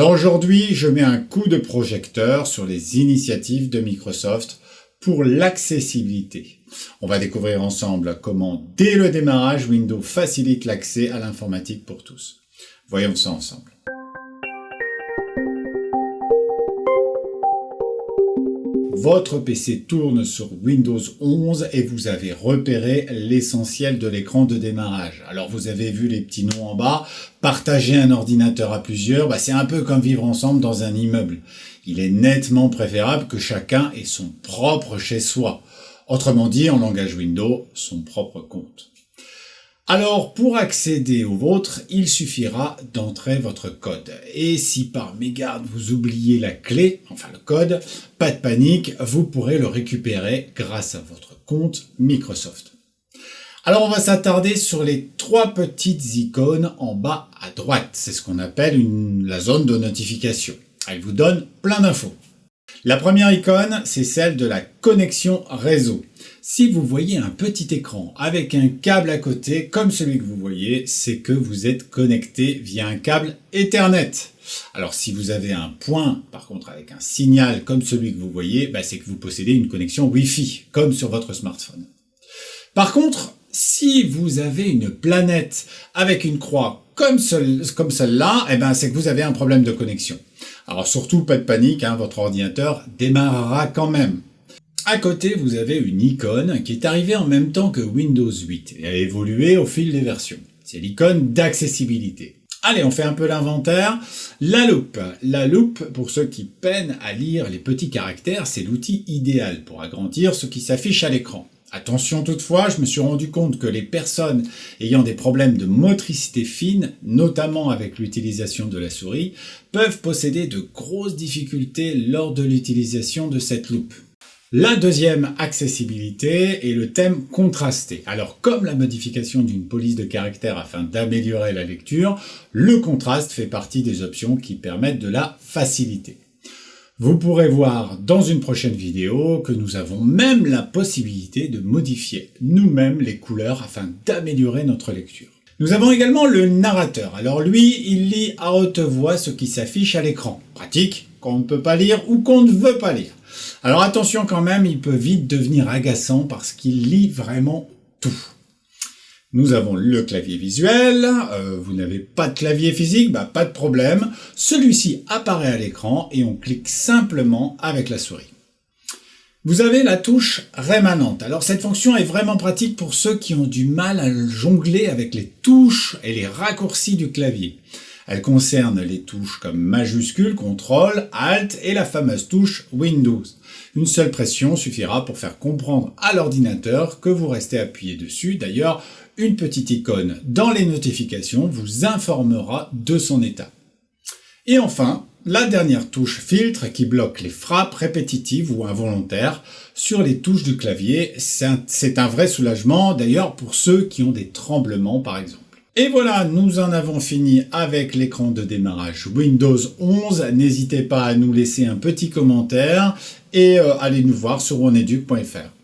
Alors aujourd'hui, je mets un coup de projecteur sur les initiatives de Microsoft pour l'accessibilité. On va découvrir ensemble comment, dès le démarrage, Windows facilite l'accès à l'informatique pour tous. Voyons ça ensemble. Votre PC tourne sur Windows 11 et vous avez repéré l'essentiel de l'écran de démarrage. Alors vous avez vu les petits noms en bas, partager un ordinateur à plusieurs, c'est un peu comme vivre ensemble dans un immeuble. Il est nettement préférable que chacun ait son propre chez soi. Autrement dit, en langage Windows, son propre compte. Alors, pour accéder au vôtre, il suffira d'entrer votre code. Et si par mégarde vous oubliez la clé, enfin le code, pas de panique, vous pourrez le récupérer grâce à votre compte Microsoft. Alors, on va s'attarder sur les trois petites icônes en bas à droite. C'est ce qu'on appelle la zone de notification. Elle vous donne plein d'infos. La première icône, c'est celle de la connexion réseau. Si vous voyez un petit écran avec un câble à côté, comme celui que vous voyez, c'est que vous êtes connecté via un câble Ethernet. Alors si vous avez un point, par contre avec un signal comme celui que vous voyez, c'est que vous possédez une connexion Wi-Fi, comme sur votre smartphone. Par contre, si vous avez une planète avec une croix comme celle-là, c'est que vous avez un problème de connexion. Alors surtout, pas de panique, votre ordinateur démarrera quand même. À côté, vous avez une icône qui est arrivée en même temps que Windows 8 et a évolué au fil des versions. C'est l'icône d'accessibilité. Allez, on fait un peu l'inventaire. La loupe. La loupe, pour ceux qui peinent à lire les petits caractères, c'est l'outil idéal pour agrandir ce qui s'affiche à l'écran. Attention toutefois, je me suis rendu compte que les personnes ayant des problèmes de motricité fine, notamment avec l'utilisation de la souris, peuvent posséder de grosses difficultés lors de l'utilisation de cette loupe. La deuxième accessibilité est le thème contrasté. Alors comme la modification d'une police de caractère afin d'améliorer la lecture, le contraste fait partie des options qui permettent de la faciliter. Vous pourrez voir dans une prochaine vidéo que nous avons même la possibilité de modifier nous-mêmes les couleurs afin d'améliorer notre lecture. Nous avons également le narrateur. Alors lui, il lit à haute voix ce qui s'affiche à l'écran. Pratique quand on ne peut pas lire ou qu'on ne veut pas lire. Alors attention quand même, il peut vite devenir agaçant parce qu'il lit vraiment tout. Nous avons le clavier visuel, vous n'avez pas de clavier physique, pas de problème. Celui-ci apparaît à l'écran et on clique simplement avec la souris. Vous avez la touche rémanente. Alors cette fonction est vraiment pratique pour ceux qui ont du mal à jongler avec les touches et les raccourcis du clavier. Elle concerne les touches comme majuscule, CTRL, ALT et la fameuse touche Windows. Une seule pression suffira pour faire comprendre à l'ordinateur que vous restez appuyé dessus. D'ailleurs, une petite icône dans les notifications vous informera de son état. Et enfin, la dernière touche filtre qui bloque les frappes répétitives ou involontaires sur les touches du clavier. C'est un vrai soulagement d'ailleurs pour ceux qui ont des tremblements par exemple. Et voilà, nous en avons fini avec l'écran de démarrage Windows 11. N'hésitez pas à nous laisser un petit commentaire et allez nous voir sur oneduc.fr.